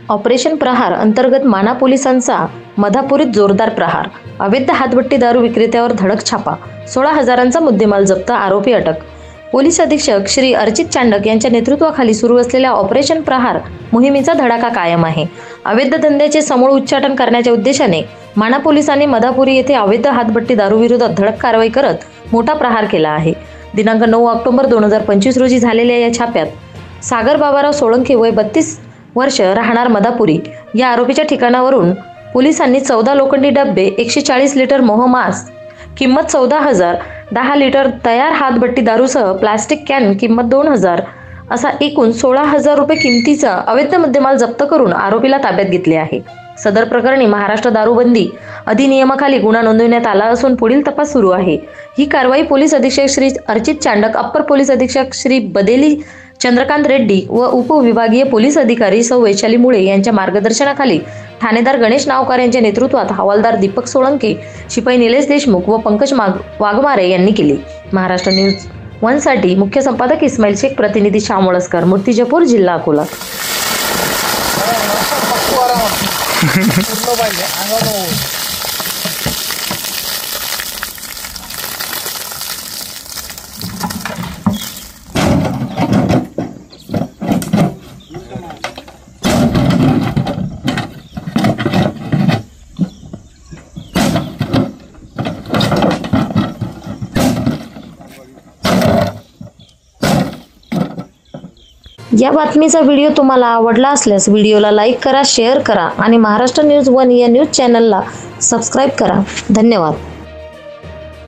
Operation प्रहार अंतर्गत माना पोलिसांचा मधापुरीत जोरदार प्रहार. अवैध हातभट्टी दारू विक्रेत्यावर धडक छापा. 16,000चा मुद्देमाल जप्त, आरोपी अटक. पोलीस अधीक्षक श्री अर्चित चांडक यांच्या नेतृत्वाखाली सुरू असलेल्या ऑपरेशन प्रहार मोहिमेचा धडाका कायम आहे. अवैध धंद्याचे समूळ उच्चाटन करण्याच्या उद्देशाने माना पोलिसांनी मधापुरी येथे अवैध हातभट्टी दारू विरोधात धडक कारवाई करत मोठा प्रहार केला आहे. दिनांक 9 ऑक्टोबर 2025 रोजी झालेल्या या छाप्यात सागर बाबाराव सोळंके वय 32 वर्ष राहणार मधापुरी या आरोपीच्या ठिकाणावरून पोलिसांनी 14 लोखंडी डब्बे, 140 लिटर मोह मास किंमत 14,000, 10 लिटर तयार हातभट्टी दारूसह प्लास्टिक कॅन किंमत 2,000 असा एकूण 16,000 रुपये किमतीचा अवैध मुद्देमाल जप्त करून आरोपीला ताब्यात घेतले आहे. सदर प्रकरणी महाराष्ट्र दारूबंदी अधिनियमाखाली गुन्हा नोंदवण्यात आला असून पुढील तपास सुरू आहे. ही कारवाई पोलीस अधीक्षक श्री अर्चित चांडक, अप्पर पोलीस अधीक्षक श्री बदेली चंद्रकांत रेड्डी व उपविभागीय पोलीस अधिकारी सौ वैशाली मुळे यांच्या मार्गदर्शनाखाली ठाणेदार गणेश नावकर यांच्या नेतृत्वात हवालदार दीपक सोळंके, शिपाई निलेश देशमुख व पंकज वाघमारे यांनी केली. महाराष्ट्र न्यूज 1 साठी मुख्य संपादक इस्माईल शेख, प्रतिनिधी श्याम वळसकर, मूर्तिजापूर, जिल्हा अकोला. या बातमीचा व्हिडिओ तुम्हाला आवडला असल्यास व्हिडिओला लाईक करा, शेअर करा आणि महाराष्ट्र न्यूज 1 या न्यूज चॅनलला सबस्क्राईब करा. धन्यवाद.